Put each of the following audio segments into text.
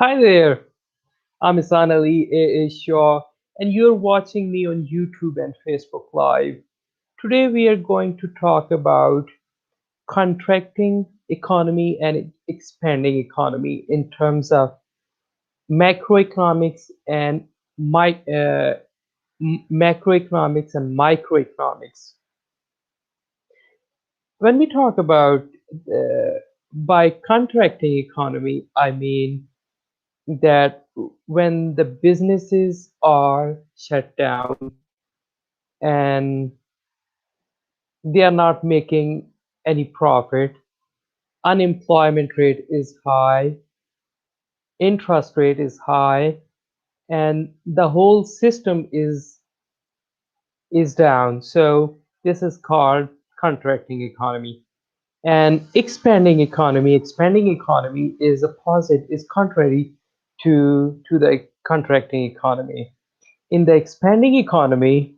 Hi there, I'm Isan Ali A. Shaw, and you're watching me on YouTube and Facebook Live. Today, we are going to talk about contracting economy and expanding economy in terms of macroeconomics and macroeconomics and microeconomics. When we talk about by contracting economy, I mean that when the businesses are shut down and they are not making any profit, unemployment rate is high, interest rate is high, and the whole system is down. So this is called contracting economy. And expanding economy is opposite, is contrary to the contracting economy. In the expanding economy,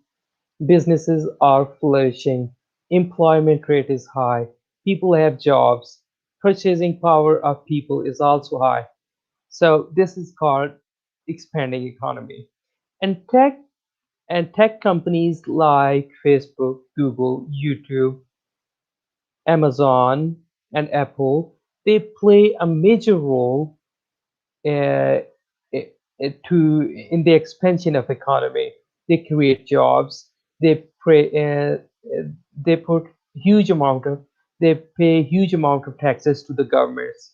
businesses are flourishing, employment rate is high, people have jobs, purchasing power of people is also high. So this is called expanding economy. And tech companies like Facebook, Google, YouTube, Amazon, and Apple, they play a major role uh, in the expansion of economy. They create jobs. They pay. They put huge amount of. They pay huge amount of taxes to the governments,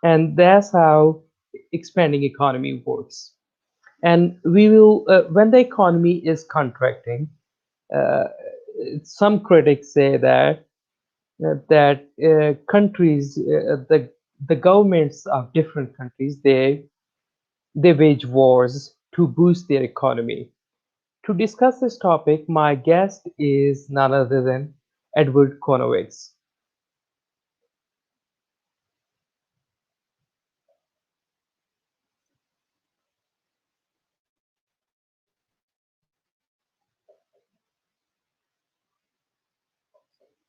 and that's how expanding economy works. And we will when the economy is contracting. Uh, some critics say that countries, the governments of different countries, they wage wars to boost their economy. To discuss this topic, my guest is none other than Edward Konowicz.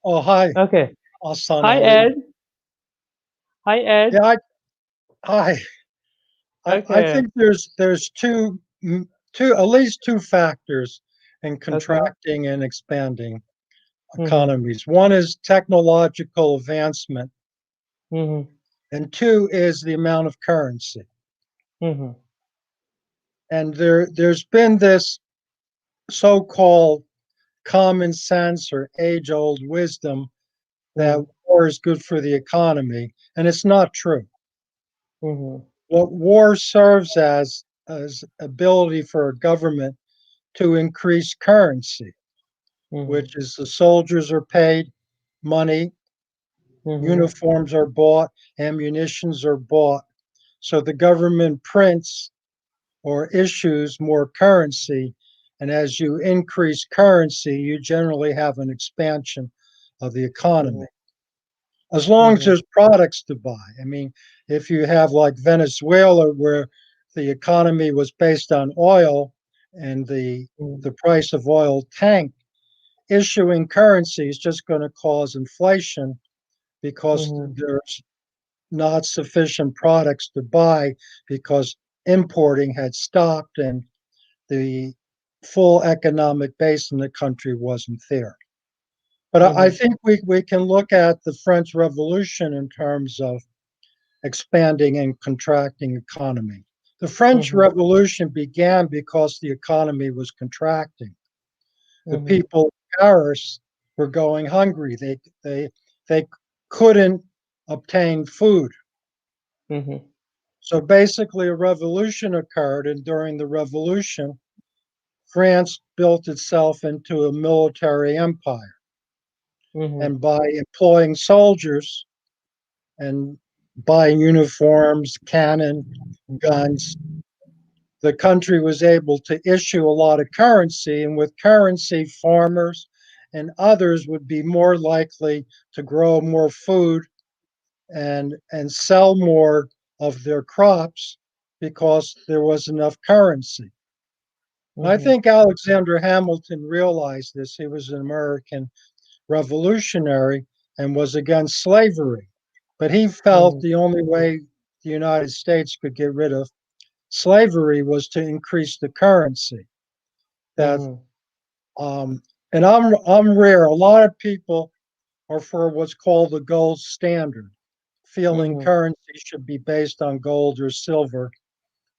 Oh, hi, Okay. Hassan Hi, Ali. Ed. Hi, Ed. Yeah, hi. I Okay. think there's at least two factors in Okay. contracting and expanding Mm-hmm. economies. One is technological advancement, Mm-hmm. and two is the amount of currency. Mm-hmm. And there's been this so-called common sense or age-old wisdom that war is good for the economy, and it's not true. Mm-hmm. What war serves as ability for a government to increase currency, Mm-hmm. which is the soldiers are paid money, Mm-hmm. uniforms are bought, ammunitions are bought. So the government prints or issues more currency. And as you increase currency, you generally have an expansion of the economy. As long as Mm-hmm. there's products to buy. I mean, if you have like Venezuela, where the economy was based on oil and the price of oil tanked, issuing currency is just going to cause inflation because Mm-hmm. there's not sufficient products to buy because importing had stopped and the full economic base in the country wasn't there. But I Mm-hmm. think we can look at the French Revolution in terms of expanding and contracting economy. The French Mm-hmm. Revolution began because the economy was contracting. The Mm-hmm. people in Paris were going hungry. They couldn't obtain food. Mm-hmm. So basically a revolution occurred, and during the revolution, France built itself into a military empire. Mm-hmm. And by employing soldiers and buying uniforms, cannon, guns, the country was able to issue a lot of currency. And with currency, farmers and others would be more likely to grow more food and sell more of their crops because there was enough currency. And I Mm-hmm. think Alexander Hamilton realized this. He was an American revolutionary and was against slavery. But he felt Mm-hmm. the only way the United States could get rid of slavery was to increase the currency. That Mhm. um, and I'm rare. A lot of people are for what's called the gold standard, feeling Mhm. currency should be based on gold or silver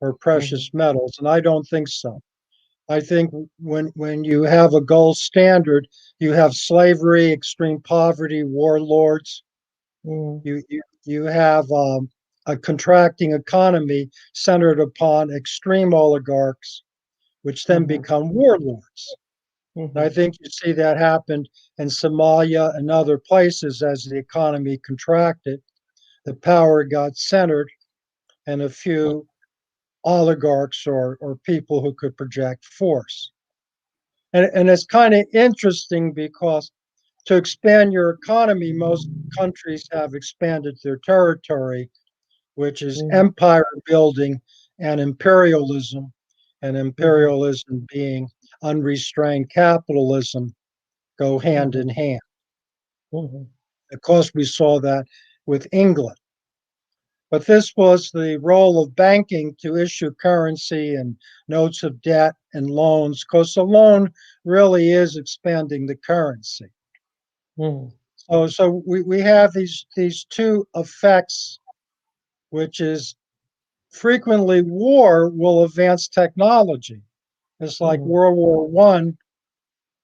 or Mhm. precious metals, and I don't think so. I think when you have a gold standard, you have slavery, extreme poverty, warlords. Mhm. You have a contracting economy centered upon extreme oligarchs, which then Mhm. become warlords. And I Mhm. think you see that happened in Somalia and other places as the economy contracted. The power got centered in a few oligarchs or people who could project force. And it's kind of interesting because to expand your economy, most countries have expanded their territory, which is Mhm. empire building and Mhm. imperialism being unrestrained capitalism go hand in Mhm. hand. Mhm. Of course, we saw that with England. But this was the role of banking to issue currency and notes of debt and loans, because the loan really is expanding the currency. Mhm. So we have these two effects, which is frequently war will advance technology. It's like Mhm. World War One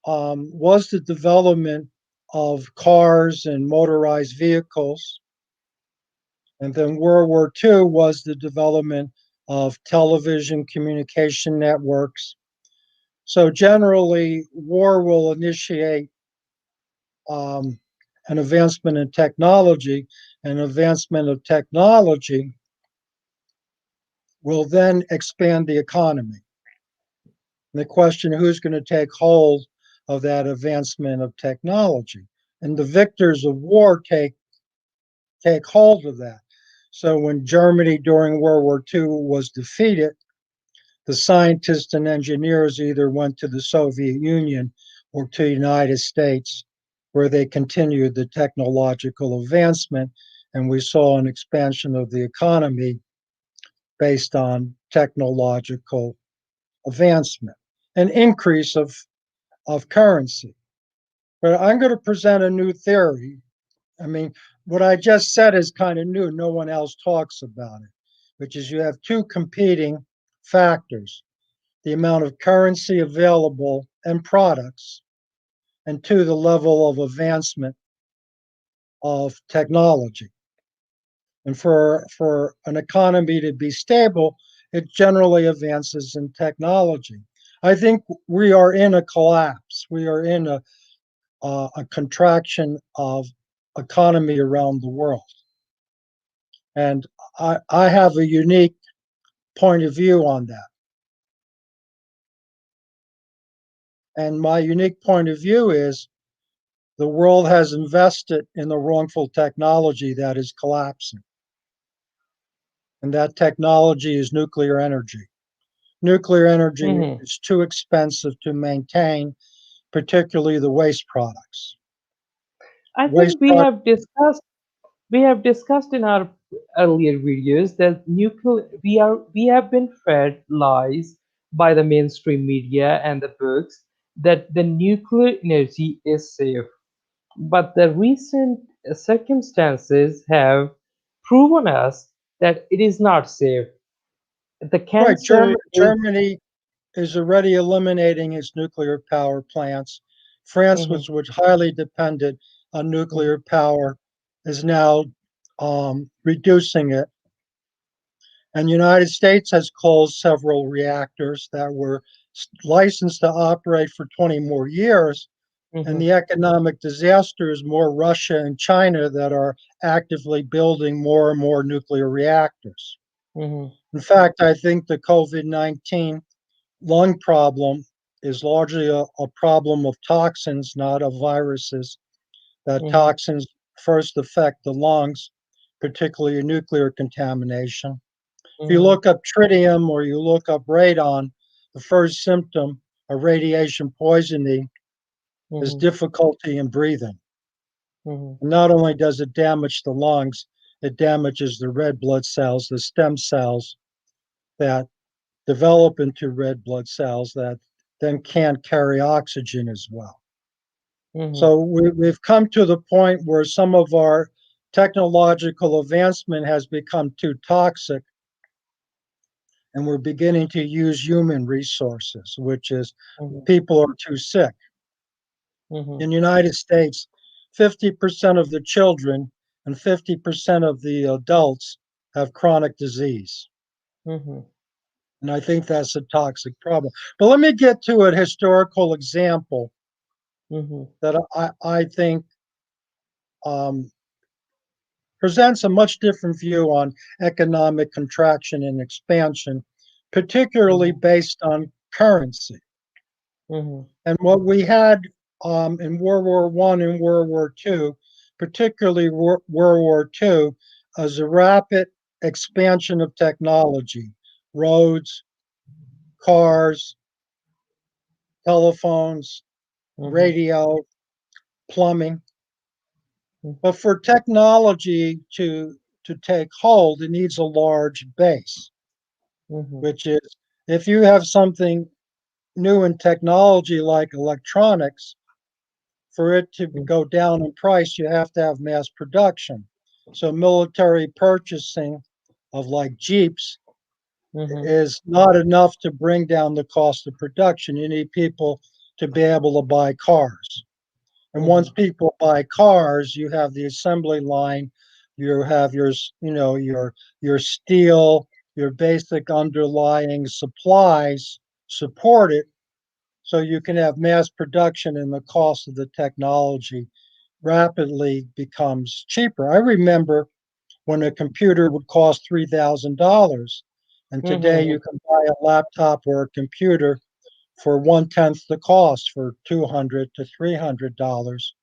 was the development of cars and motorized vehicles. And then World War II was the development of television communication networks. So generally, war will initiate um, an advancement in technology. An advancement of technology will then expand the economy. And the question, who's going to take hold of that advancement of technology? And the victors of war take hold of that. So when Germany during World War II was defeated, the scientists and engineers either went to the Soviet Union or to the United States, where they continued the technological advancement. And we saw an expansion of the economy based on technological advancement, an increase of currency. But I'm going to present a new theory. I mean, what I just said is kind of new. No one else talks about it, which is you have two competing factors: the amount of currency available and products, and two, the level of advancement of technology. And for an economy to be stable, it generally advances in technology. I think we are in a collapse. We are in a contraction of economy around the world. And I have a unique point of view on that. And my unique point of view is the world has invested in the wrongful technology that is collapsing. And that technology is nuclear energy. Nuclear energy Mhm. is too expensive to maintain, particularly the waste products. I Waste think we product, have discussed in our earlier videos that nuclear we have been fed lies by the mainstream media and the books that the nuclear energy is safe. But the recent circumstances have proven us that it is not safe. The right? cancer is Germany is already eliminating its nuclear power plants. France, Mhm. which was highly dependent on Mhm. nuclear power, is now reducing it. And the United States has closed several reactors that were licensed to operate for 20 more years. And Mhm. the economic disaster is more Russia and China that are actively building more and more nuclear reactors. Mhm. In fact, I think the COVID 19 lung problem is largely a problem of toxins, not of viruses. That Mhm. toxins first affect the lungs, particularly nuclear contamination. If you Mhm. look up tritium or you look up radon, the first symptom of radiation poisoning is Mhm. difficulty in breathing. Mhm. And not only does it damage the lungs, it damages the red blood cells, the stem cells that develop into red blood cells that then can't carry oxygen as well. Mhm. So we've come to the point where some of our technological advancement has become too toxic, and we're beginning to use human resources, which is Mhm. people are too sick. Mhm. In the United States, 50% of the children and 50% of the adults have chronic disease. Mhm. And I think that's a toxic problem. But let me get to a historical example Mhm. that I think um, presents a much different view on economic contraction and expansion, particularly Mhm. based on currency. Mhm. And what we had in World War One and World War Two, particularly World War Two, is a rapid expansion of technology, roads, cars, telephones, Mhm. radio, plumbing. Mhm. But for technology to take hold, it needs a large base, Mhm. which is if you have something new in technology like electronics, for it to go down in price, you have to have mass production. So military purchasing of like Jeeps Mhm. is not enough to bring down the cost of production. You need people to be able to buy cars. And once Mhm. people buy cars, you have the assembly line, you have your steel, your basic underlying supplies supported, so you can have mass production and the cost of the technology rapidly becomes cheaper. I remember when a computer would cost $3,000, and today you Mhm. can buy a laptop or a computer for one tenth the cost for $200 to $300.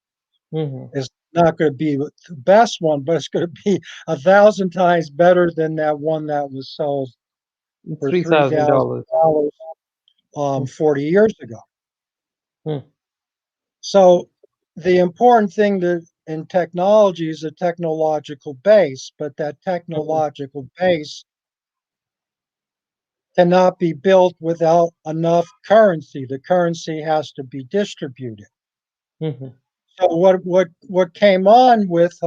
Mhm. It's not going to be the best one, but it's going to be 1,000 times better than that one that was sold for three thousand $3,000. dollars Mhm. 40 years ago. Mhm. So the important thing in technology is a technological base, but that Mhm. technological base cannot be built without enough currency. The currency has to be distributed. Mhm. So what came on with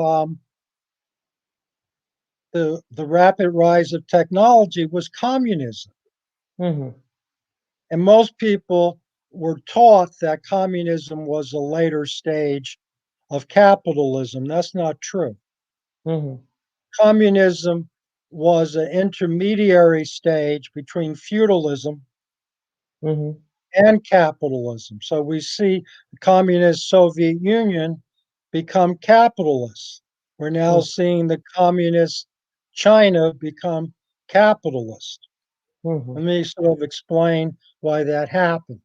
the rapid rise of technology was communism, Mhm. and most people were taught that communism was a later stage of capitalism. That's not true. Mhm. Communism was an intermediary stage between feudalism Mhm. and capitalism. So we see the communist Soviet Union become capitalist. We're now Mhm. seeing the communist China become capitalist. Mhm. Let me sort of explain why that happened.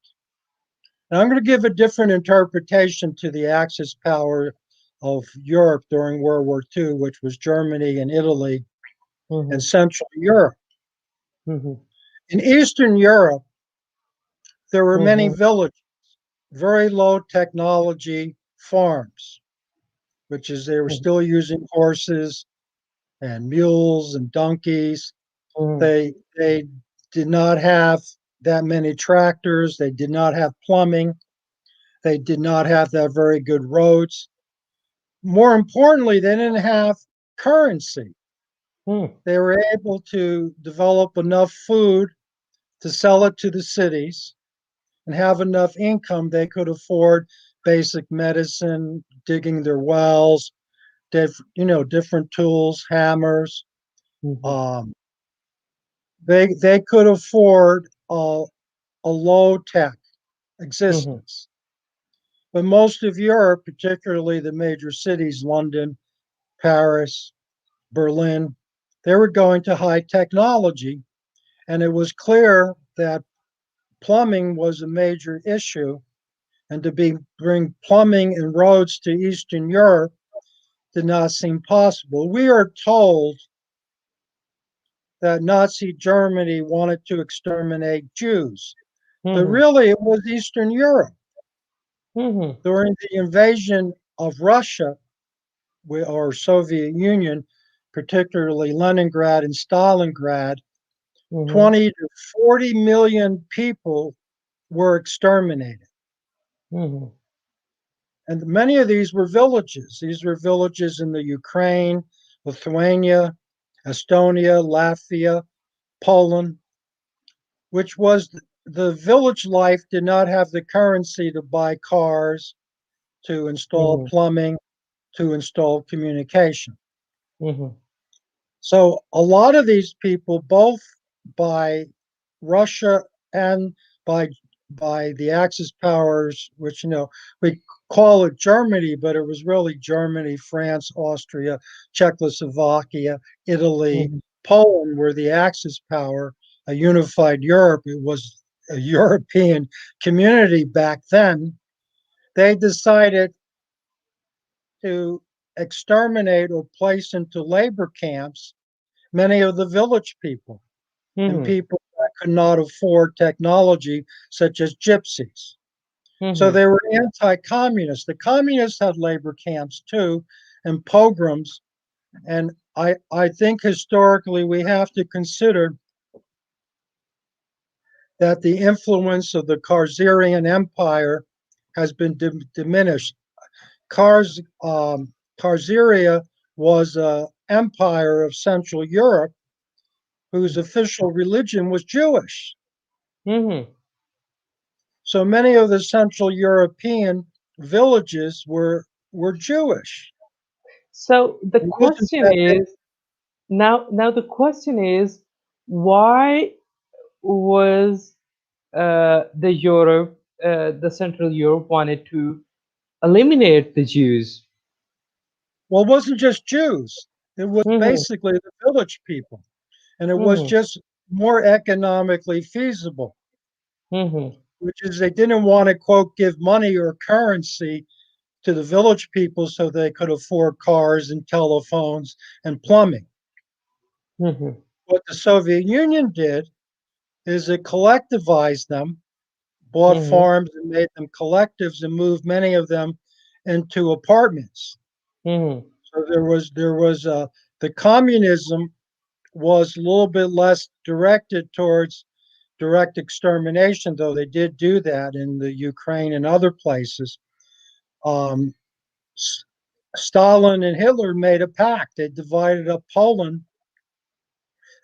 Now, I'm going to give a different interpretation to the Axis power of Europe during World War II, which was Germany and Italy and Mhm. Central Europe. Mhm. In Eastern Europe, there were many Mhm. villages, very low technology farms, which is they were Mhm. still using horses and mules and donkeys. Mhm. They did not have that many tractors. They did not have plumbing. They did not have that very good roads. More importantly, they didn't have currency. Mhm. They were able to develop enough food to sell it to the cities and have enough income they could afford basic medicine, digging their wells, different tools, hammers. Mhm. Um, they could afford a low tech Mhm. existence. But most of Europe, particularly the major cities, London, Paris, Berlin, they were going to high technology. And it was clear that plumbing was a major issue. And bring plumbing and roads to Eastern Europe did not seem possible. We are told that Nazi Germany wanted to exterminate Jews, but Mhm. really it was Eastern Europe. Mhm. During the invasion of Russia or Soviet Union, particularly Leningrad and Stalingrad, Mm-hmm. 20 to 40 million people were exterminated. Mm-hmm. And many of these were villages. These were villages in the Ukraine, Lithuania, Estonia, Latvia, Poland, which was the village life did not have the currency to buy cars, to install Mm-hmm. plumbing, to install communication. Mm-hmm. So a lot of these people, both by Russia and by by the Axis powers, which we call it Germany, but it was really Germany, France, Austria, Czechoslovakia, Italy, Mm-hmm. Poland were the Axis power, a unified Europe. It was a European community back then. They decided to exterminate or place into labor camps many of the village people and Mm-hmm. people that could not afford technology, such as gypsies. So Mm-hmm. they were anti communist. The communists had labor camps too and pogroms. And I think historically we have to consider that the influence of the Khazarian Empire has been diminished. Kars, Khazaria was an empire of Central Europe whose official religion was Jewish. Mm-hmm. So many of the Central European villages were Jewish. So the It wasn't question that they, is now the question is why was the Central Europe wanted to eliminate the Jews? well, it wasn't just Jews. It was Mm-hmm. basically the village people, and it was Mm-hmm. just more economically feasible, Mm-hmm. which is they didn't want to quote give money or currency to the village people so they could afford cars and telephones and plumbing. Mm-hmm. What the Soviet Union did is it collectivized them, bought Mm-hmm. farms and made them collectives and moved many of them into apartments. Mm-hmm. So there was the communism was a little bit less directed towards direct extermination, though they did do that in the Ukraine and other places. Um, Stalin and Hitler made a pact. They divided up Poland,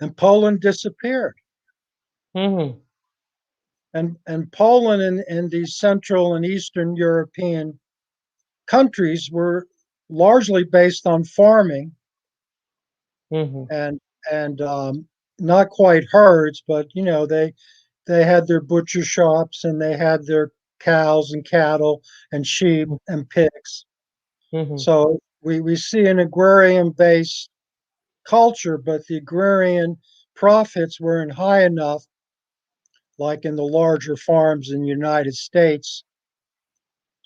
and Poland disappeared. Mm-hmm. And Poland and these Central and Eastern European countries were largely based on farming Mm-hmm. and and not quite herds, but they had their butcher shops and they had their cows and cattle and sheep and pigs. Mm-hmm. So we see an agrarian based culture, but the agrarian profits weren't high enough, like in the larger farms in the United States,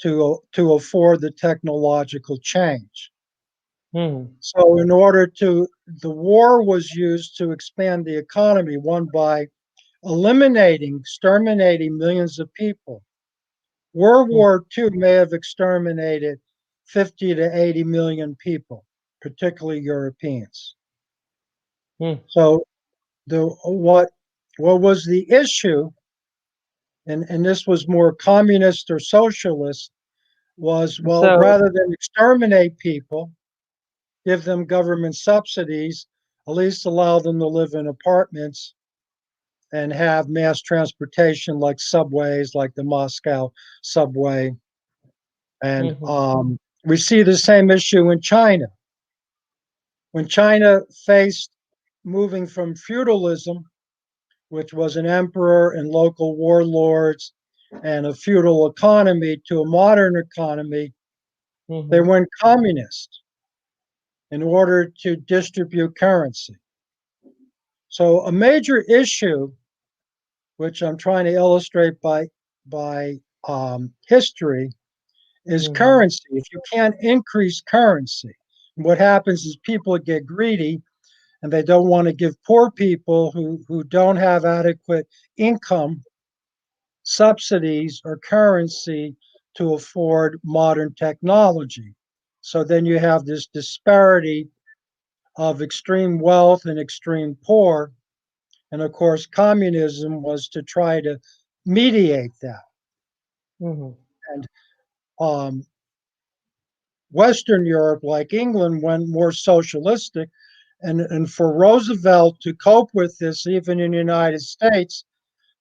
to afford the technological change. Mm-hmm. So, the war was used to expand the economy, one by exterminating millions of people. World War II may have exterminated 50 to 80 million people, particularly Europeans. Mm-hmm. So, the what was the issue, and this was more communist or socialist, was well, So rather than exterminate people, give them government subsidies, at least allow them to live in apartments and have mass transportation like subways, like the Moscow subway. And mm-hmm. we see the same issue in China. When China faced moving from feudalism, which was an emperor and local warlords and a feudal economy, to a modern economy, they Mm-hmm. went communist in order to distribute currency. So a major issue, which I'm trying to illustrate by history, is Mm-hmm. currency. If you can't increase currency, what happens is people get greedy and they don't want to give poor people who don't have adequate income subsidies or currency to afford modern technology. So then you have this disparity of extreme wealth and extreme poor. And of course, communism was to try to mediate that. Mm-hmm. And um, Western Europe, like England, went more socialistic. And for Roosevelt to cope with this, even in the United States,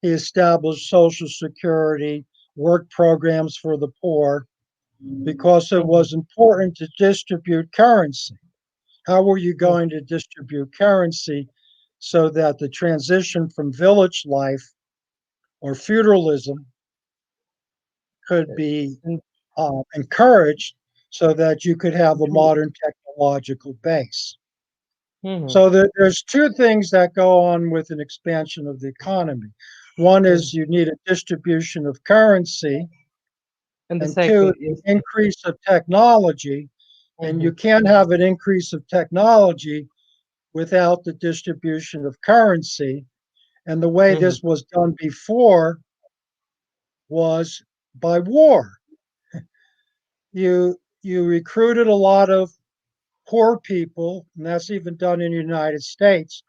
he established Social Security, work programs for the poor, because it Mm-hmm. was important to distribute currency. How were you Mm-hmm. going to distribute currency so that the transition from village life or feudalism could be encouraged so that you could have a modern technological base? Mm-hmm. So there's two things that go on with an expansion of the economy. One Mm-hmm. is you need a distribution of currency, And the and two, second is, an increase of technology. And mm-hmm. you can't have an increase of technology without the distribution of currency. And the way Mm-hmm. this was done before was by war. You recruited a lot of poor people, and that's even done in the United States.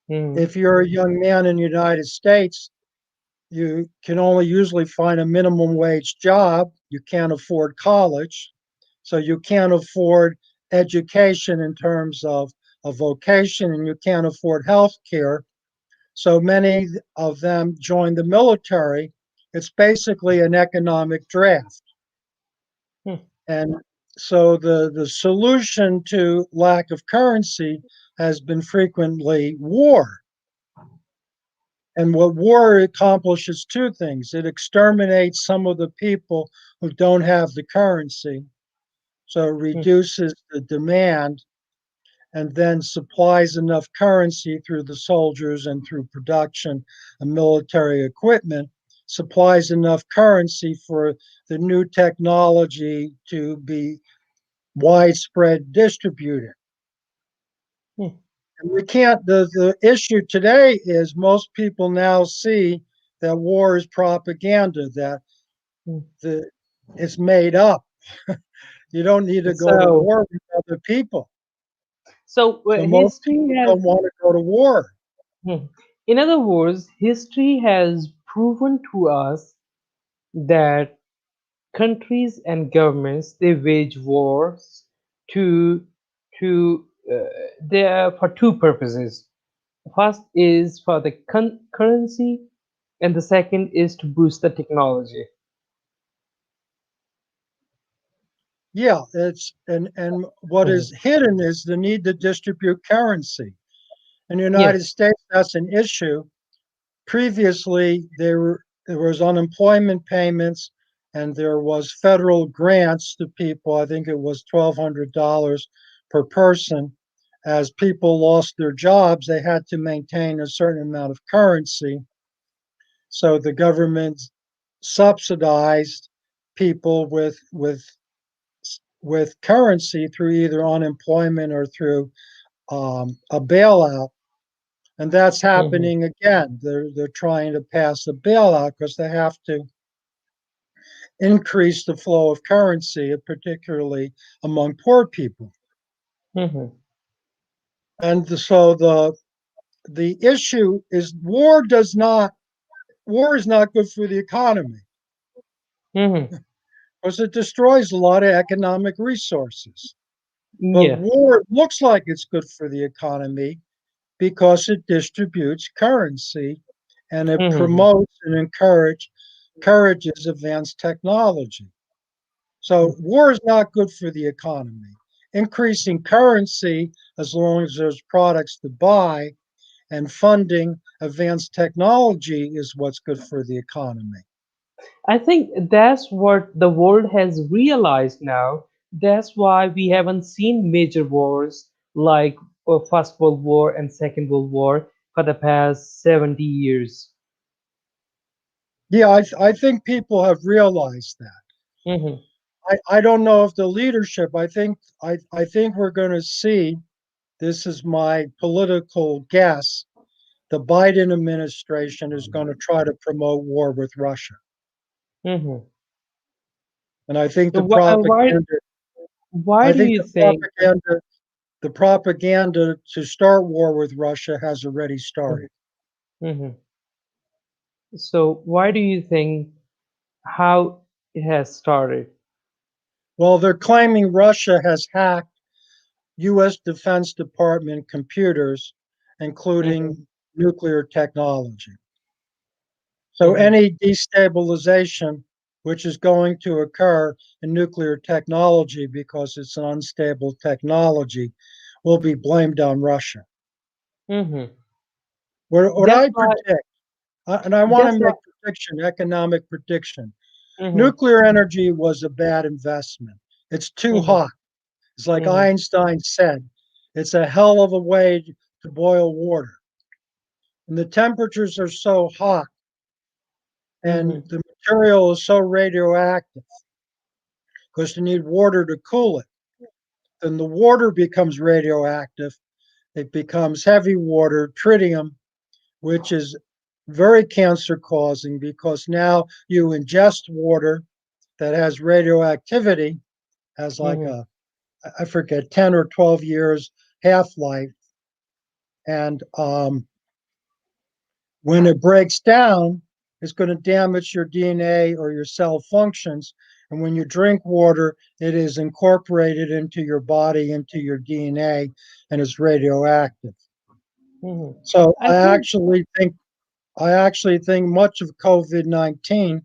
Mm-hmm. If you're a young man in the United States, you can only usually find a minimum wage job. You can't afford college, so you can't afford education in terms of a vocation, and you can't afford health care. So many of them join the military. It's basically an economic draft. And so the solution to lack of currency has been frequently war. And what war accomplishes two things: it exterminates some of the people who don't have the currency, so it reduces the demand, and then supplies enough currency through the soldiers and through production of military equipment, supplies enough currency for the new technology to be widespread distributed. Mm-hmm. And we can't, the issue today is most people now see that war is propaganda, that the it's made up. You don't need to go to So, war with other people. So most history people has, don't want to go to war. hmm. In other words, history has proven to us that countries and governments they wage wars to to they are for two purposes. First is for the currency, and the second is to boost the technology. Yeah, it's and what Mhm. is hidden is the need to distribute currency. In the United Yes. States, that's an issue. Previously, there was unemployment payments and there was federal grants to people. I think it was $1,200 per person. As people lost their jobs, they had to maintain a certain amount of currency. So the government subsidized people with currency through either unemployment or through a bailout. And that's Mhm. happening again. They're trying to pass a bailout because they have to increase the flow of currency, particularly among poor people. Mhm. And so the issue is war is not good for the economy Mhm. because it destroys a lot of economic resources. But Yeah. war looks like it's good for the economy because it distributes currency and it Mhm. promotes and encourages advanced technology. So war is not good for the economy. Increasing currency, as long as there's products to buy, and funding advanced technology is what's good for the economy. I think that's what the world has realized now. That's why we haven't seen major wars like First World War and Second World War for the past 70 years. Yeah, I think people have realized that. Mhm. I don't know if the leadership, I think we're going to see, this is my political guess, the Biden administration is going to try to promote war with Russia. Mhm. And I think So why I do think you the think? propaganda the propaganda to start war with Russia has already started. Mhm. So why do you think how it has started? Well, they're claiming Russia has hacked U.S. Defense Department computers, Mhm, including nuclear technology. So mhm, any destabilization which is going to occur in nuclear technology because it's an unstable technology will be blamed on Russia. mhm. What That's I why. predict, and I want That's to why. make prediction, economic prediction. Mhm, Nuclear energy was a bad investment. It's too mhm, hot. It's like mhm, Einstein said, it's a hell of a way to boil water. And the temperatures are so hot and mhm, the material is so radioactive because you need water to cool it. Then the water becomes radioactive. It becomes heavy water, tritium, which is very cancer causing because now you ingest water that has radioactivity, has like mhm, I forget, 10 or 12 years half life. And when it breaks down, it's going to damage your DNA or your cell functions. And when you drink water, it is incorporated into your body, into your DNA, and is radioactive. mhm. So I think. I actually think much of COVID-19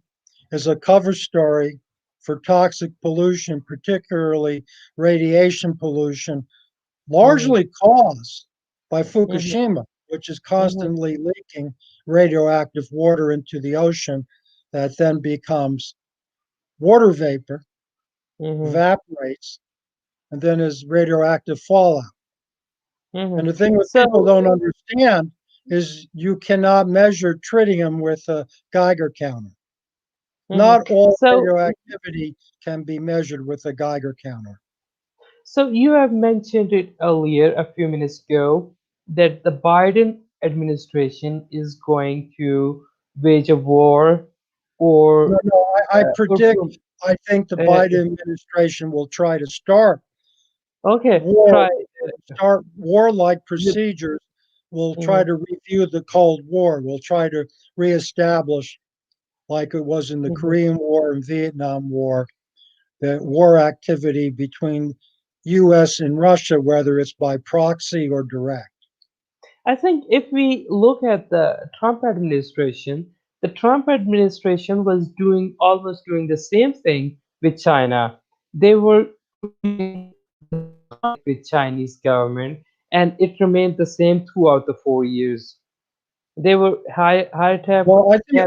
is a cover story for toxic pollution, particularly radiation pollution, Mhm, largely caused by mhm, Fukushima, which is mhm, constantly leaking radioactive water into the ocean that then becomes water vapor, mhm. evaporates, and then is radioactive fallout. And Mhm. the thing that So. people don't understand is you cannot measure tritium with a Geiger counter. Mhm. Not all So. radioactivity can be measured with a Geiger counter. So you have mentioned it earlier a few minutes ago that the Biden administration is going to wage a war No, or no, I or predict, from I think the uh, Biden administration will try to start okay, war, try start warlike with procedures. Will try mhm, to review the Cold War. Will try to reestablish, like it was in the mhm. Korean War and Vietnam War, the war activity between U.S. and Russia, whether it's by proxy or direct. I think if we look at the Trump administration, the Trump administration was doing almost doing the same thing with China. They were creating the conflict with Chinese government, and it remained the same throughout the 4 years. They were high tap. Well, Yeah.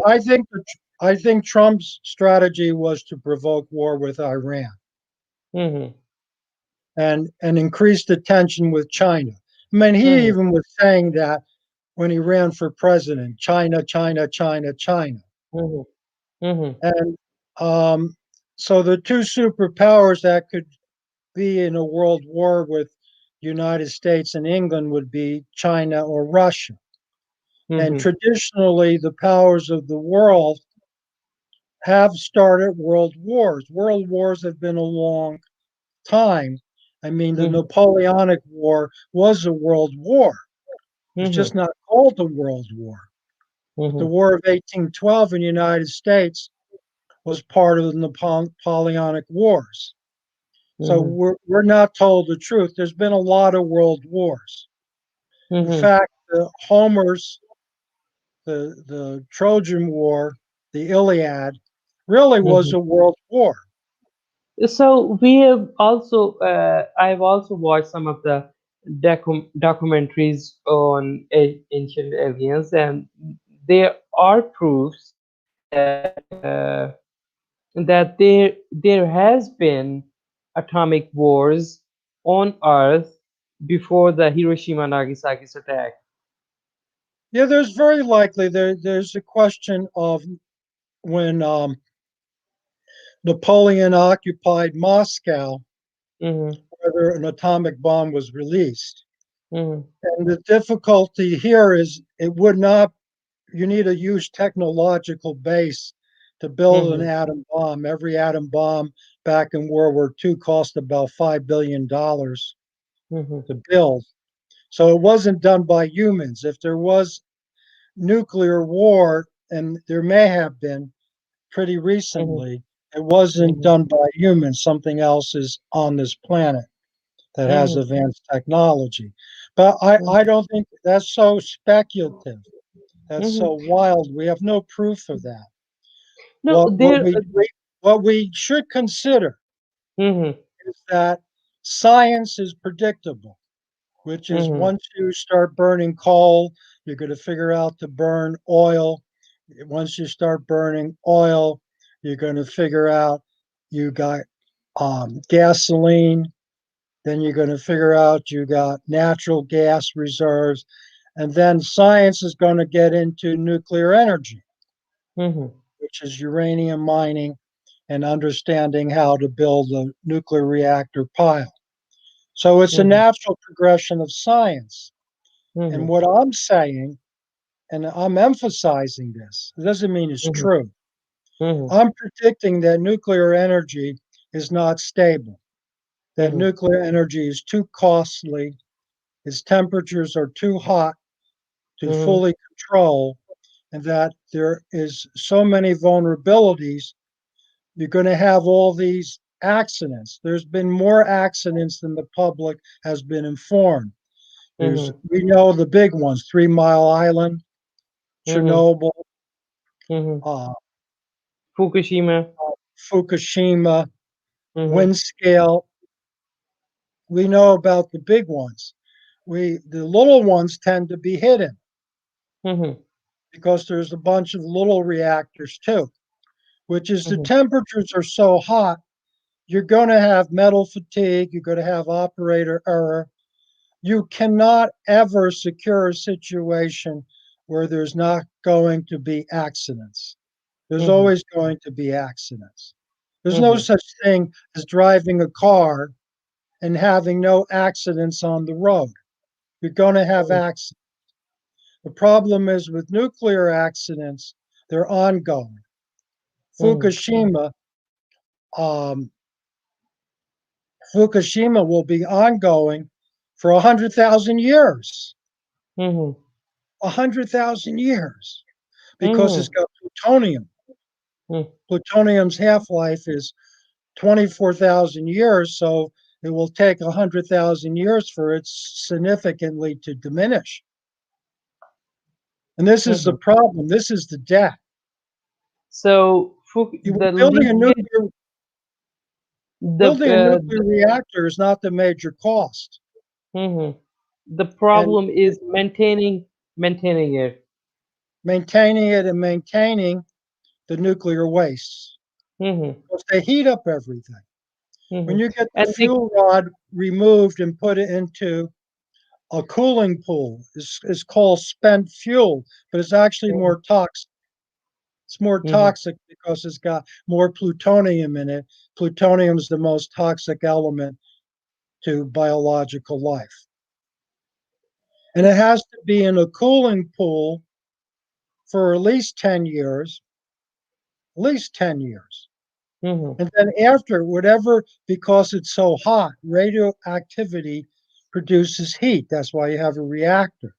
I think Trump's strategy was to provoke war with Iran Mhm, and increase the tension with China. I mean, he mhm, even was saying that when he ran for president, China, China, China, China. mhm, mhm, And um, so the two superpowers that could be in a world war with United States and England would be China or Russia. And mhm, traditionally, the powers of the world have started world wars. World wars have been a long time. I mean, the mhm, Napoleonic War was a world war. It's just mhm, not called a world war. But the mhm, War of 1812 in the United States was part of the Napoleonic Wars. So mhm, we're not told the truth. There's been a lot of world wars. In mhm, fact, the Trojan War, the Iliad, really was mhm. a world war. So we have also, I've also watched some of the documentaries on ancient aliens, and there are proofs that that there has been atomic wars on Earth before the Hiroshima Nagasaki's attack. Yeah, there's very likely there's a question of when Napoleon occupied Moscow, Hmm. whether an atomic bomb was released. Hmm. And the difficulty here is it would not, you need a huge technological base to build an Hmm. atom bomb. Every atom bomb back in World War II cost about $5 billion. Mhm. to build. So it wasn't done by humans. If there was nuclear war, and there may have been pretty Mhm. recently, it wasn't Mhm. done by humans. Something else is on this planet that has Mhm. advanced technology. But I don't think that's so speculative. That's Mhm. so wild. We have no proof of that. No, What what there. we what we should consider Mhm. is that science is predictable, which is Mhm. once you start burning coal, you're going to figure out to burn oil. Once you start burning oil, you're going to figure out you got gasoline. Then you're going to figure out you got natural gas reserves. And then science is going to get into nuclear energy, Mhm. which is uranium mining and understanding how to build a nuclear reactor pile. So it's a Mhm. natural progression of science. And Mhm. what I'm saying, and I'm emphasizing this, it doesn't mean it's Mhm. true. Mhm. I'm predicting that nuclear energy is not stable, that Mhm. nuclear energy is too costly, its temperatures are too hot to Mhm. fully control, and that there is so many vulnerabilities. You're going to have all these accidents. There's been more accidents than the public has been informed. Mhm. We know the big ones: 3 Mile Island, Mhm. Chernobyl, Mhm. uh, Fukushima. Fukushima, Mhm. wind scale. We know about the big ones. The little ones tend to be hidden Mhm. because there's a bunch of little reactors too, which is the Mhm. temperatures are so hot, you're going to have metal fatigue, you're going to have operator error. You cannot ever secure a situation where there's not going to be accidents. There's Mhm. always going to be accidents. There's no Mhm. such thing as driving a car and having no accidents on the road. You're going to have accidents. The problem is with nuclear accidents, they're ongoing. Mhm. Fukushima, um, Fukushima will be ongoing for 100,000 years. Mhm. 100,000 years because it's Mhm. got plutonium. Mhm. Plutonium's half life is 24,000 years, so it will take 100,000 years for it significantly to diminish. And this is the Mhm. problem. This is the debt. So You- Building a leakage, nuclear the building a nuclear reactor is not the major cost. mhm. The And problem is maintaining it. maintaining it and maintaining the nuclear waste Mhm. because they heat up everything. When Mhm. you get the And the fuel rod removed and put it into a cooling pool, it's called spent fuel, but it's actually mhm. more toxic. It's more Mhm. toxic because it's got more plutonium in it. Plutonium is the most toxic element to biological life. And it has to be in a cooling pool for at least 10 years, at least 10 years. Mhm. And then after, whatever, because it's so hot, radioactivity produces heat. That's why you have a reactor.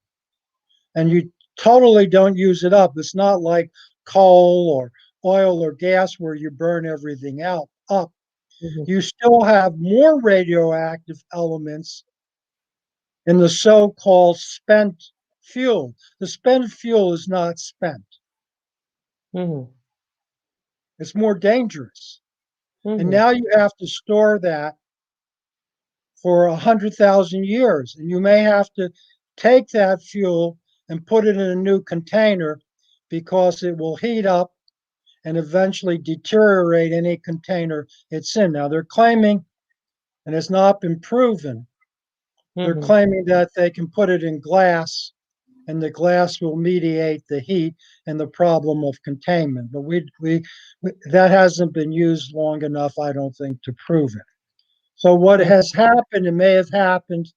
And you totally don't use it up. It's not like coal or oil or gas where you burn everything out up. Mhm. You still have more radioactive elements in the so-called spent fuel. The spent fuel is not spent. Mhm. It's more dangerous. And Mhm. now you have to store that for 100,000 years. And you may have to take that fuel and put it in a new container because it will heat up and eventually deteriorate any container it's in. Now, they're claiming, and it's not been proven, they're Mhm. claiming that they can put it in glass and the glass will mediate the heat and the problem of containment. But that hasn't been used long enough, I don't think, to prove it. So what Mhm. has happened, and may have happened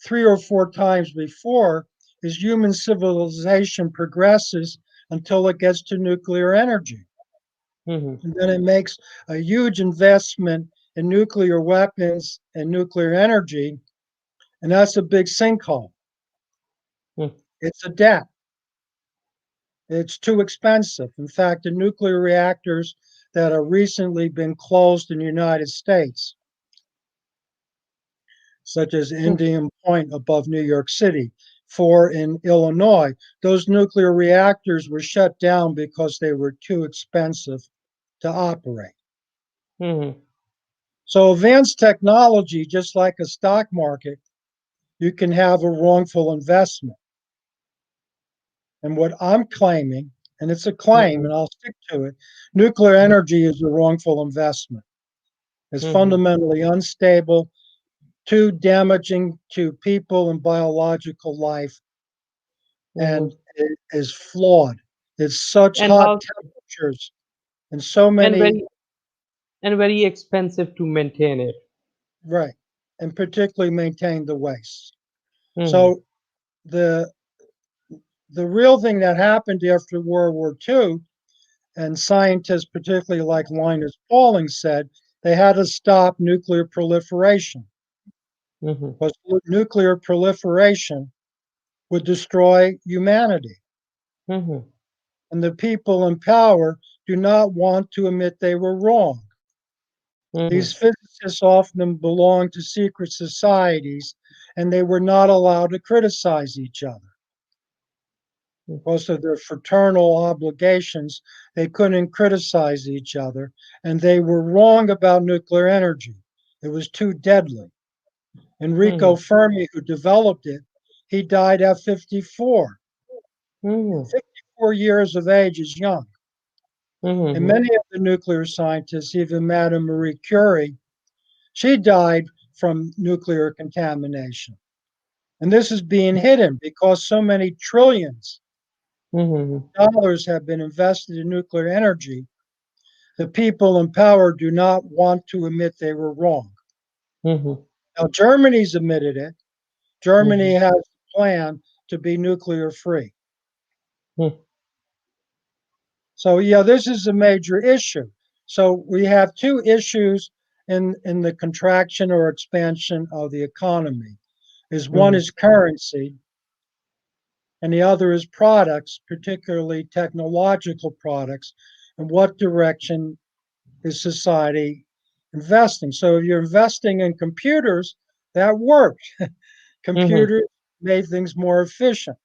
3 or 4 times before, is human civilization progresses until it gets to nuclear energy. Mhm. And then it makes a huge investment in nuclear weapons and nuclear energy. and that's a big sinkhole. mm, It's a debt. It's too expensive. In fact, the nuclear reactors that have recently been closed in the United States, such as mm, Indian Point above New York City, 4 in Illinois, those nuclear reactors were shut down because they were too expensive to operate. mm, So, advanced technology, just like a stock market, you can have a wrongful investment. And what I'm claiming, and it's a claim mm, and I'll stick to it, nuclear energy is a wrongful investment. It's mm, fundamentally unstable, too damaging to people and biological life, and mm. it is flawed. It's such And hot also, temperatures and so and many, very expensive to maintain it. right, and particularly maintain the waste. Mm, So the the real thing that happened after World War II, and scientists, particularly like Linus Pauling, said they had to stop nuclear proliferation mm, because nuclear proliferation would destroy humanity. mm, And the people in power do not want to admit they were wrong. These mm, physicists often belonged to secret societies and they were not allowed to criticize each other. Because of their fraternal obligations, they couldn't criticize each other, and they were wrong about nuclear energy. It was too deadly. Enrico mm, Fermi, who developed it, he died at 54. mm, 54 years of age is young. And mm, many of the nuclear scientists, even Madame Marie Curie, she died from nuclear contamination. And this is being hidden because so many trillions mm, of dollars have been invested in nuclear energy. The people in power do not want to admit they were wrong. mm, Now, Germany's admitted it. Germany mm, has a plan to be nuclear free. mm, So, yeah, this is a major issue. So, we have two issues in the contraction or expansion of the economy. Is one mm, is currency, and the other is products, particularly technological products, and what direction is society investing. So if you're investing in computers, that worked. mm, Computers made things more efficient.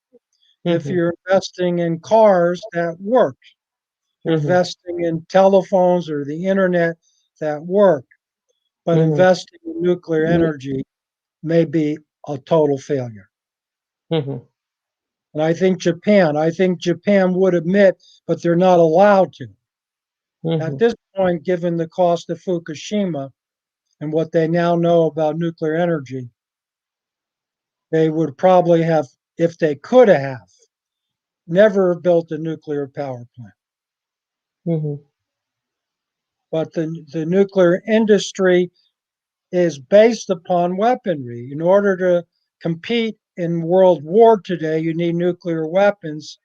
If mm, you're investing in cars, that worked. You're mm, investing in telephones or the internet, that worked. But mm, investing in nuclear energy may be a total failure. mm, And I think Japan would admit, but they're not allowed to. At mm, this point, given the cost of Fukushima and what they now know about nuclear energy, they would probably have, if they could have, never built a nuclear power plant. mm, But the nuclear industry is based upon weaponry. In order to compete in world war today, you need nuclear weapons.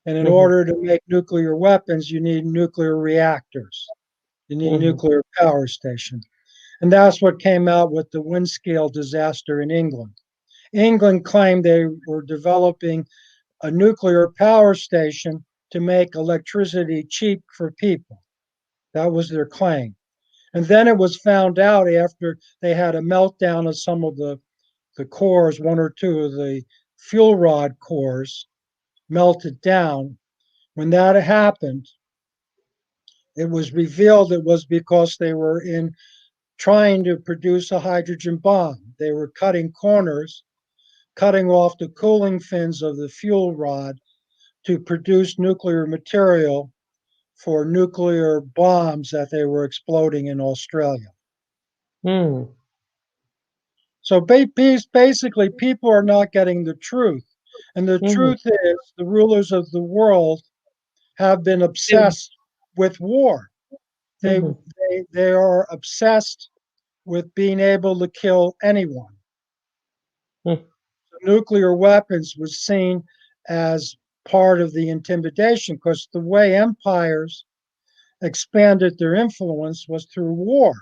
And in mm, order to make nuclear weapons, you need nuclear reactors. You need mm, nuclear power stations. And that's what came out with the Windscale disaster in England. England claimed they were developing a nuclear power station to make electricity cheap for people. That was their claim. And then it was found out after they had a meltdown of some of the cores, one or two of the fuel rod cores melted down. When that happened, it was revealed it was because they were in trying to produce a hydrogen bomb. They were cutting corners, cutting off the cooling fins of the fuel rod to produce nuclear material for nuclear bombs that they were exploding in Australia. mm, So basically, people are not getting the truth. And the mm. truth is, the rulers of the world have been obsessed with war. They, Mhm, they are obsessed with being able to kill anyone. mm, Nuclear weapons was seen as part of the intimidation because the way empires expanded their influence was through war.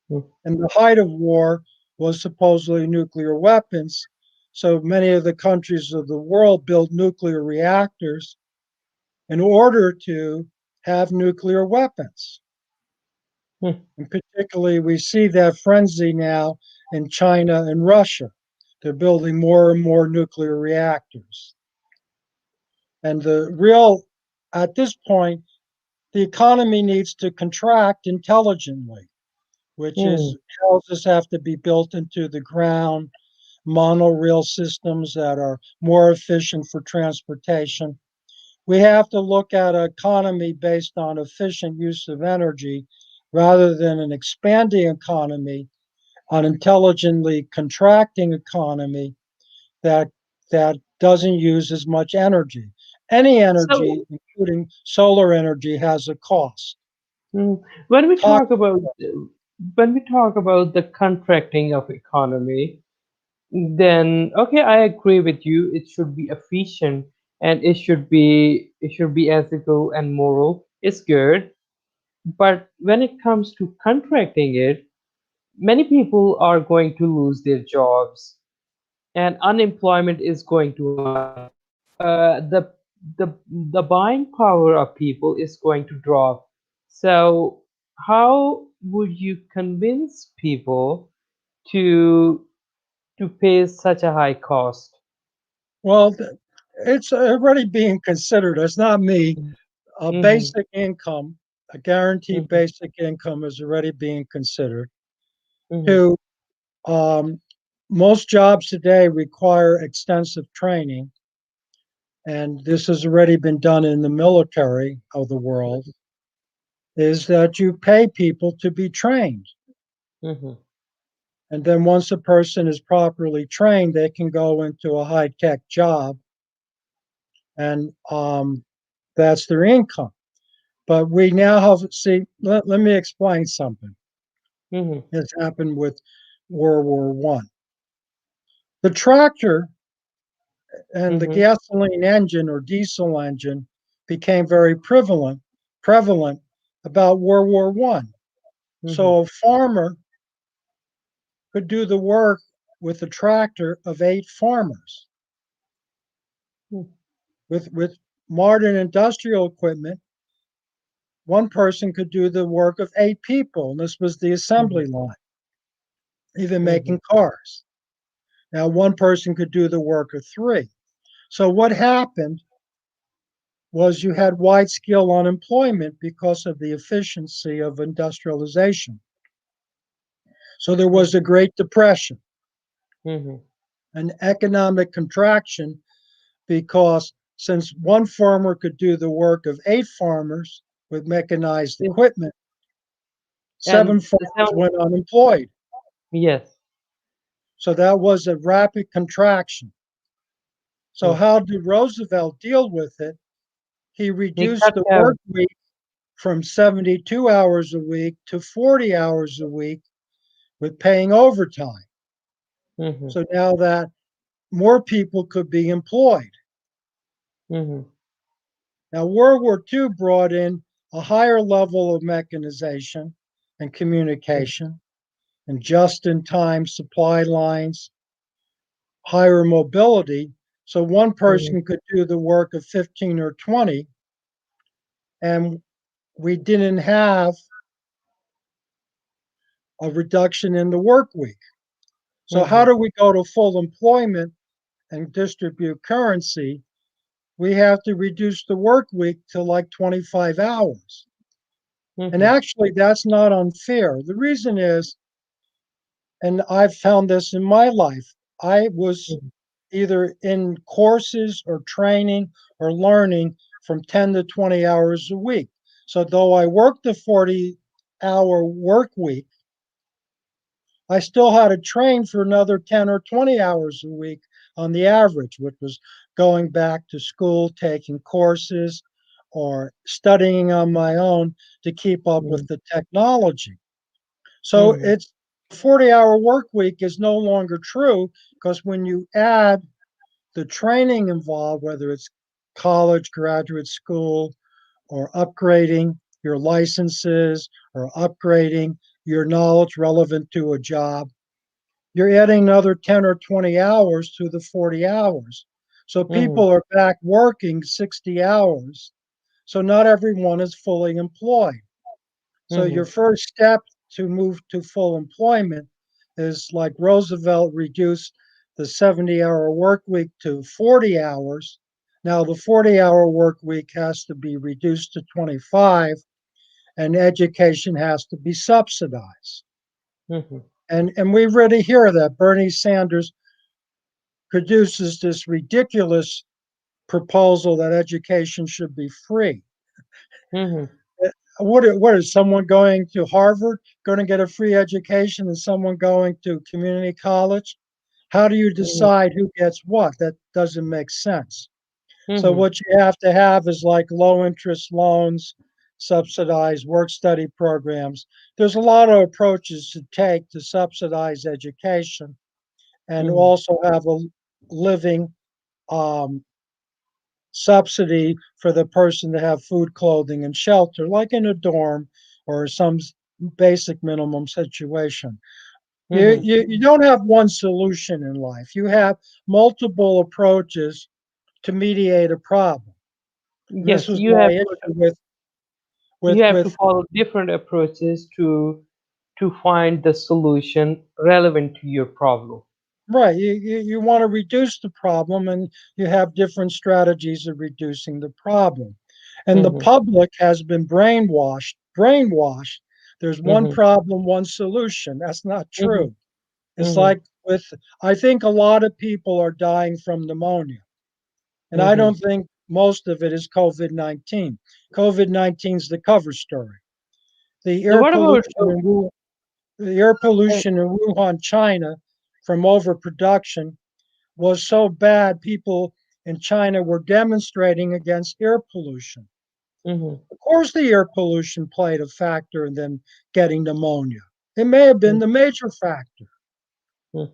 mm, And the height of war was supposedly nuclear weapons. So many of the countries of the world built nuclear reactors in order to have nuclear weapons. Hmm. And particularly, we see that frenzy now in China and Russia. They're building more and more nuclear reactors. And at this point, the economy needs to contract intelligently, which Hmm. is houses have to be built into the ground, monorail systems that are more efficient for transportation. We have to look at an economy based on efficient use of energy rather than an expanding economy, an intelligently contracting economy that that doesn't use as much energy. Any So energy, including solar energy, has a cost. mm, when we Talk, talk about when we talk about the contracting of economy, then okay, I agree with you. It should be efficient and it should be ethical and moral. It's good. But when it comes to contracting it, many people are going to lose their jobs and unemployment is going too high. The buying power of people is going to drop. So how would you convince people to to pay such a high cost? well, it's already being considered. It's not me. A Mm-hmm, basic income, a guaranteed mm-hmm, basic income, is already being considered. mm-hmm, Two, um, most jobs today require extensive training, and this has already been done in the military of the world. Is that you pay people to be trained, mm-hmm, and then once a person is properly trained, they can go into a high tech job, and that's their income. But we now have see. Let me explain something mm-hmm, that's happened with World War One. The tractor and the mm-hmm, gasoline engine or diesel engine became very prevalent about World War One. mm-hmm, So a farmer could do the work with a tractor of 8 farmers. With modern industrial equipment, one person could do the work of 8 people, and this was the mm-hmm, assembly line, even mm-hmm, making cars. Now, one person could do the work of 3. So, what happened was you had wide scale unemployment because of the efficiency of industrialization. So, there was a Great Depression, mm-hmm. an economic contraction, because since one farmer could do the work of 8 farmers with mechanized Yes. equipment, seven And the farmers sound, went unemployed. yes. So that was a rapid contraction. So, Mm. how did Roosevelt deal with it? He He reduced cut the work down. week from 72 hours a week to 40 hours a week with paying overtime. Mm-hmm, So now that more people could be employed. mm-hmm, Now, World War II brought in a higher level of mechanization and communication and just in time supply lines, higher mobility. So one mm-hmm, person could do the work of 15 or 20, and we didn't have a reduction in the work week. So, how mm-hmm, do we go to full employment and distribute currency? We have to reduce the work week to like 25 hours. And mm-hmm, actually, that's not unfair. The reason is, and I've found this in my life, I was either in courses or training or learning from 10 to 20 hours a week. So, though I worked a 40-hour work week, I still had to train for another 10 or 20 hours a week on the average, which was going back to school, taking courses, or studying on my own to keep up mm-hmm, with the technology. So mm-hmm, it's 40-hour work week is no longer true because when you add the training involved, whether it's college, graduate school, or upgrading your licenses or upgrading your knowledge relevant to a job, you're adding another 10 or 20 hours to the 40 hours. So Mm-hmm. people are back working 60 hours. So not everyone is fully employed. So your Mm-hmm. first step to move to full employment is like Roosevelt reduced the 70-hour work week to 40 hours. Now the 40-hour work week has to be reduced to 25 and education has to be subsidized. Mm-hmm. And we already hear that Bernie Sanders produces this ridiculous proposal that education should be free. Mm-hmm. What is someone going to Harvard going to get a free education and someone going to community college? How do you decide who gets what? That doesn't make sense. So Mm-hmm. what you have to have is like low interest loans, subsidized work study programs. There's a lot of approaches to take to subsidize education and Mm-hmm. also have a living um, subsidy for the person to have food, clothing, and shelter, like in a dorm or some basic minimum situation. Mm-hmm. You don't have one solution in life. You have multiple approaches to mediate a problem. And this Yes, was my issue you have to with follow different approaches to find the solution relevant to your problem. right. You want to reduce the problem, and you have different strategies of reducing the problem. And the Mm-hmm. public has been brainwashed. Brainwashed. There's one Mm-hmm. problem, one solution. That's not Mm-hmm. true. It's Mm-hmm. like with, I think a lot of people are dying from pneumonia. And I Mm-hmm. don't think most of it is COVID 19. COVID 19 is the cover story. The So air what about pollution in Wuhan, the air uh, pollution in Wuhan, China, from overproduction was so bad, people in China were demonstrating against air pollution. mhm, Of course, the air pollution played a factor in them getting pneumonia. It may have been mm, the major factor. mm,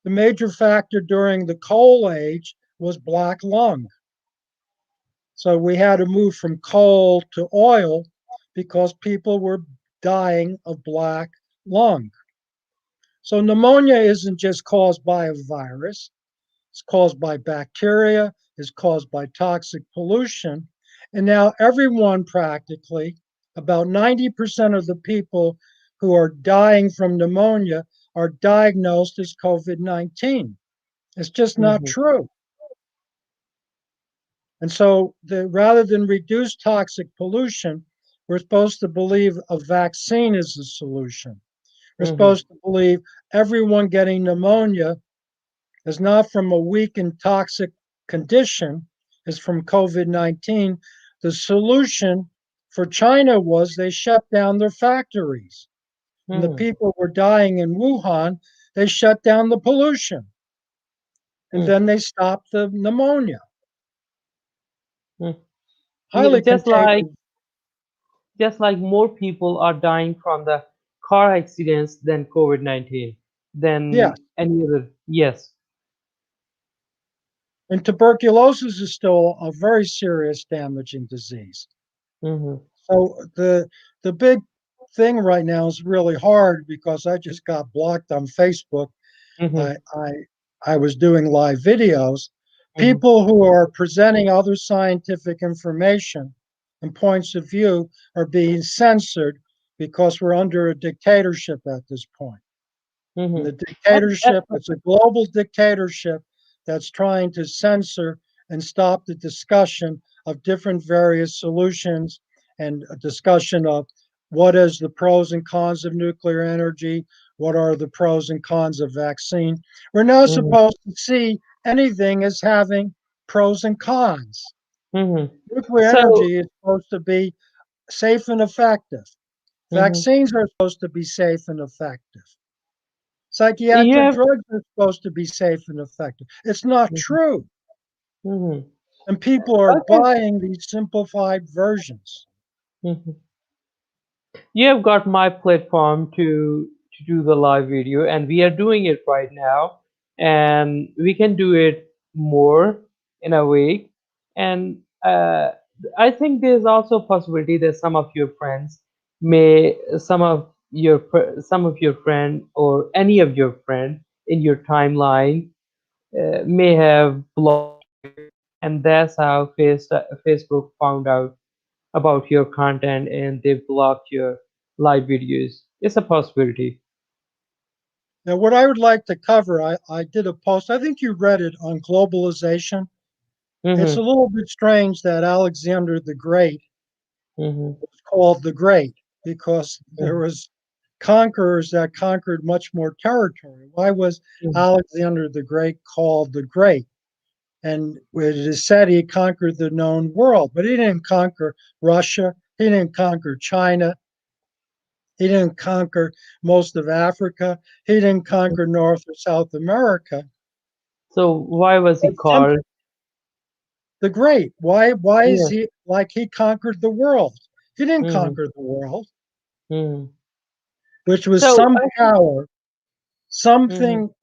The major factor during the coal age was black lung. So we had to move from coal to oil because people were dying of black lung. So pneumonia isn't just caused by a virus, it's caused by bacteria, it's caused by toxic pollution. And now everyone practically, about 90% of the people who are dying from pneumonia are diagnosed as COVID 19. It's just not mhm, true. And so, rather than reduce toxic pollution, we're supposed to believe a vaccine is the solution. We're mhm, supposed to believe everyone getting pneumonia is not from a weak and toxic condition, is from COVID 19. The solution for China was they shut down their factories. And the mhm, people were dying in Wuhan, they shut down the pollution. And mm, then they stopped the pneumonia. mm. Yeah, Highly contagious. just like more people are dying from the car accidents than COVID-19 Yes. than any other. Yes. And tuberculosis is still a very serious damaging disease. Mhm, So the big thing right now is really hard because I just got blocked on Facebook. mhm, I I I was doing live videos. mhm, People who are presenting other scientific information and points of view are being censored because we're under a dictatorship at this point. And mhm. the And, dictatorship, it's a global dictatorship that's trying to censor and stop the discussion of different various solutions and a discussion of what is the pros and cons of nuclear energy, what are the pros and cons of vaccine. We're not mhm, supposed to see anything as having pros and cons. mhm. Nuclear So, energy is supposed to be safe and effective. mhm. Vaccines are supposed to be safe and effective. You Psychiatric have. drugs are supposed to be safe and effective. It's not Mhm, true. mhm. And people are Okay. buying these simplified versions. Mhm. You have got my platform to do the live video, and we are doing it right now, and we can do it more in a week. And I think there's also a possibility that some of your friends may some of your friend or any of your friend in your timeline may have blocked you, and that's how Facebook found out about your content and they blocked your live videos. It's a possibility. Now, what I would like to cover, I did a post, I think you read it, on globalization. It's a Mm-hmm. little bit strange that Alexander the Great Mm-hmm. was called the Great because there was conquerors that conquered much more territory. Why was Mm-hmm. Alexander the Great called the Great? And it is said he conquered the known world, but he didn't conquer Russia. He didn't conquer China. He didn't conquer most of Africa. He didn't conquer North or South America. So why was he But simply called? the Great. Why is Yeah. he like he conquered the world? He didn't Mm-hmm. conquer the world, Mm-hmm. which was So some I think. power, Mm-hmm. something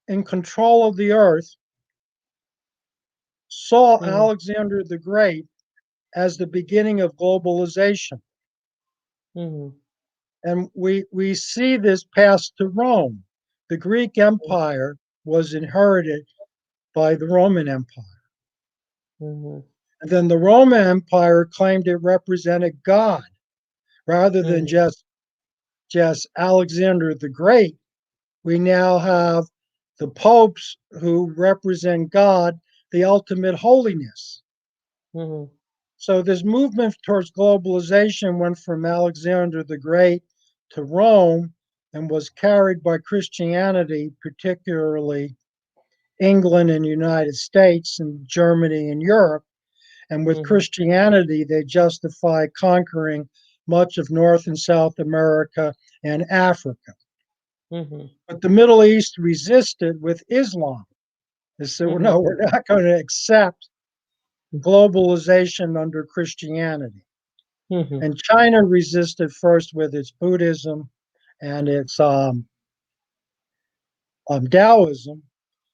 in control of the earth, saw Mm-hmm. Alexander the Great as the beginning of globalization. Mm-hmm. And we see this passed to Rome. The Greek Empire was inherited by the Roman Empire. Mm-hmm. And then the Roman Empire claimed it represented God rather than Mm-hmm. just Alexander the Great. We now have the popes who represent God, the ultimate holiness. Mm-hmm. So this movement towards globalization went from Alexander the Great to Rome and was carried by Christianity, particularly England and United States and Germany and Europe. And with Mm-hmm. Christianity, they justify conquering much of North and South America and Africa. Mm-hmm. But the Middle East resisted with Islam. They said, well, Mm-hmm. no, we're not going to accept globalization under Christianity. Mm-hmm. And China resisted first with its Buddhism and its Taoism,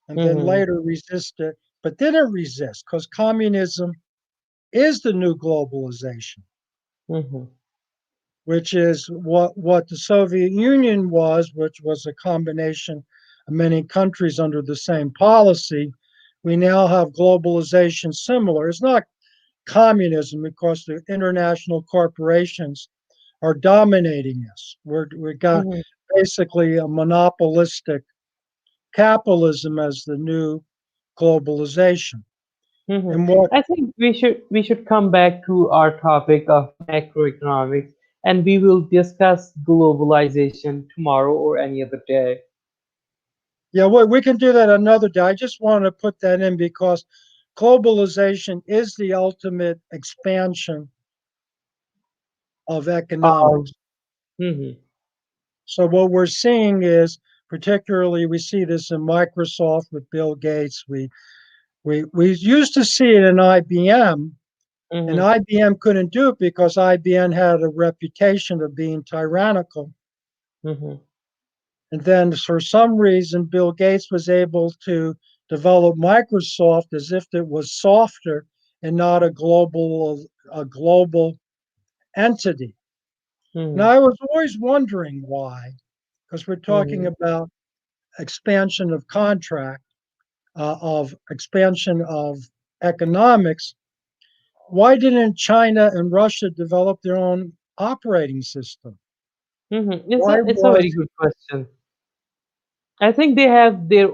and then Mm-hmm. later resisted, but didn't resist because communism is the new globalization, Mm-hmm. which is what the Soviet Union was, which was a combination of many countries under the same policy. We now have globalization similar. It's not communism because the international corporations are dominating us. We got Mm-hmm. basically a monopolistic capitalism as the new globalization. Mm-hmm. And what, I think we should come back to our topic of macroeconomics, and we will discuss globalization tomorrow or any other day. yeah, we can do that another day. I just want to put that in because globalization is the ultimate expansion of Um, economics. mhm, So what we're seeing is, particularly, we see this in Microsoft with Bill Gates. We used to see it in IBM, and mhm, IBM couldn't do it because IBM had a reputation of being tyrannical. mhm, And then for some reason, Bill Gates was able to develop Microsoft as if it was softer and not a global entity. Now, mhm, I was always wondering why, because we're talking mhm, about expansion of contract, of expansion of economics. Why didn't China and Russia develop their own operating system? mhm. Why It's a was very good question. I think they have their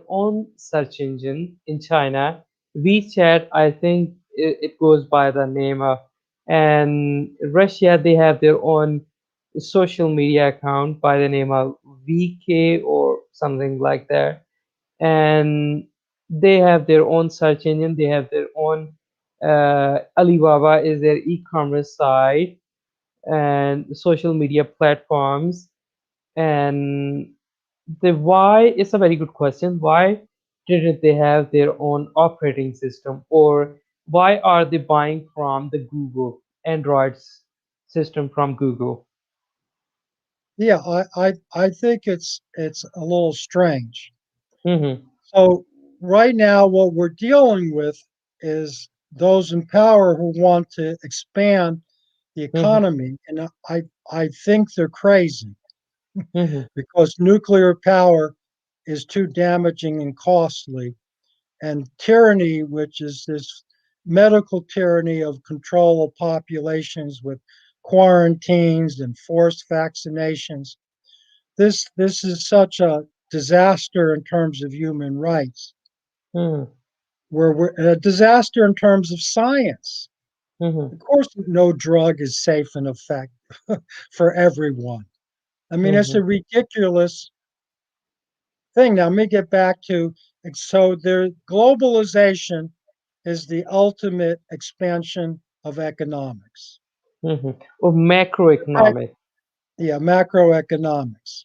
own search engine in China. WeChat, I think it goes by the name of, and Russia they have their own social media account by the name of VK or something like that. And they have their own search engine. They have their own Alibaba is their e-commerce site and social media platforms. And the why is a very good question. Why didn't they have their own operating system, or why are they buying from the Google Android system from Google? Yeah, I think it's a little strange. Mm-hmm. So right now, what we're dealing with is those in power who want to expand the Mm-hmm. economy, and I think they're crazy. Mhm. because nuclear power is too damaging and costly. And tyranny, which is this medical tyranny of control of populations with quarantines and forced vaccinations, this is such a disaster in terms of human rights. Mhm. We're a disaster in terms of science. Mhm. Of course, no drug is safe and effective for everyone. I mean, it's a Mhm. ridiculous thing. Now, let me get back to so there globalization is the ultimate expansion of economics. Mhm. Or Right. macroeconomic. Yeah, macroeconomics.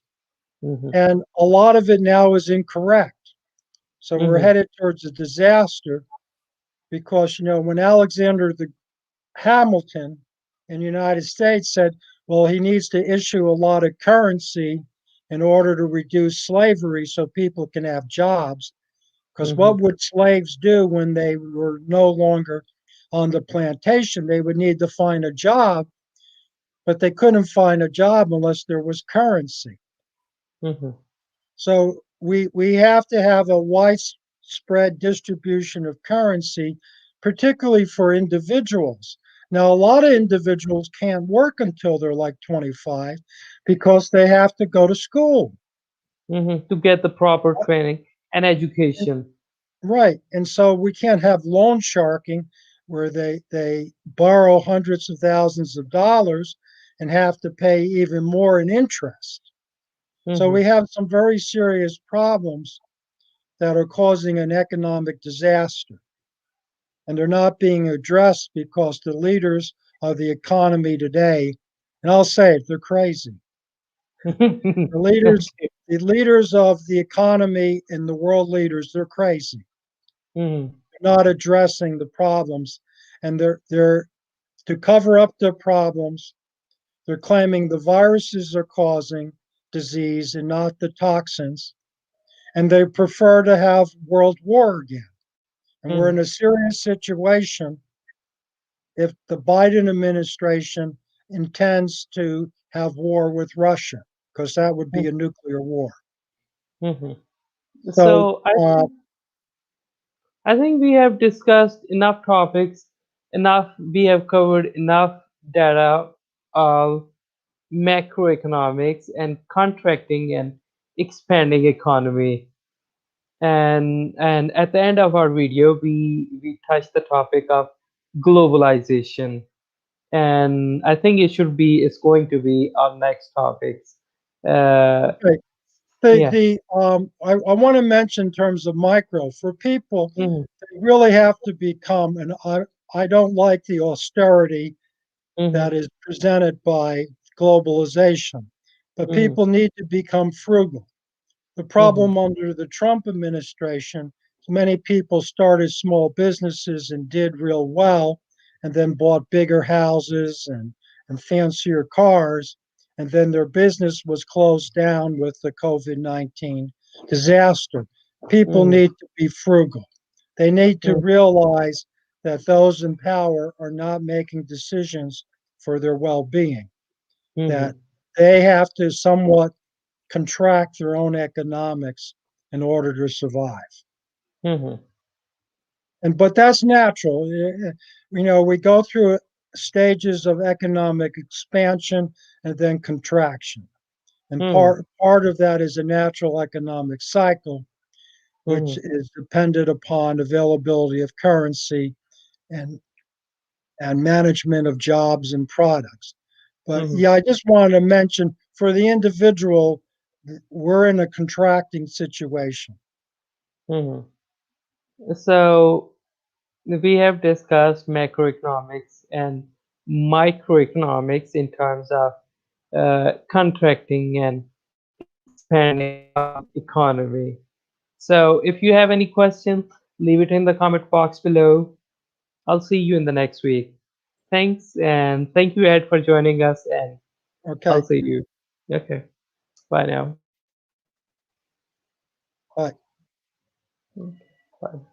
Mhm. And a lot of it now is incorrect. So we're Mhm. headed towards a disaster because, when Alexander the Hamilton in the United States said, well, he needs to issue a lot of currency in order to reduce slavery so people can have jobs. Because Mhm. what would slaves do when they were no longer on the plantation? They would need to find a job, but they couldn't find a job unless there was currency. Mhm. So we have to have a widespread distribution of currency, particularly for individuals. Now, a lot of individuals can't work until they're like 25 because they have to go to school. Mhm. To get the proper training and education. Right. And so we can't have loan sharking where they borrow hundreds of thousands of dollars and have to pay even more in interest. So we Mhm. have some very serious problems that are causing an economic disaster. And they're not being addressed because the leaders of the economy today, and I'll say it, they're crazy. The leaders, Okay. the leaders of the economy and the world leaders, they're crazy. Mhm. They're not addressing the problems, and they're to cover up their problems. They're claiming the viruses are causing disease and not the toxins, and they prefer to have world war again. And we're in Mhm. a serious situation if the Biden administration intends to have war with Russia, because that would be a nuclear war. Mhm. So, So I think we have discussed enough topics, enough we have covered enough data of macroeconomics and contracting and expanding economy. And at the end of our video, we touched the topic of globalization, and I think it's going to be our next topics. Uh, okay, yeah. I want to mention in terms of micro for people, Hmm. they really have to become, and I don't like the austerity that Hmm. is presented by globalization, but Hmm. people need to become frugal. The Hmm. problem under the Trump administration, many people started small businesses and did real well, and then bought bigger houses and fancier cars. And then their business was closed down with the COVID 19 disaster. People Hmm. need to be frugal. They need to realize that those in power are not making decisions for their well being, that Hmm. they have to somewhat contract their own economics in order to survive. Hmm. And but that's natural. We go through stages of economic expansion and then contraction. And Hmm. part of that is a natural economic cycle, which Hmm. is dependent upon availability of currency and and management of jobs and products. But Hmm. yeah, I just wanted to mention for the individual, we're in a contracting situation. Hmm. So we have discussed macroeconomics and microeconomics in terms of contracting and expanding economy. So if you have any questions, leave it in the comment box below. I'll see you in the next week. Thanks, and thank you, Ed, for joining us, and I'll Okay. see you. Okay, bye now. Bye. Bye.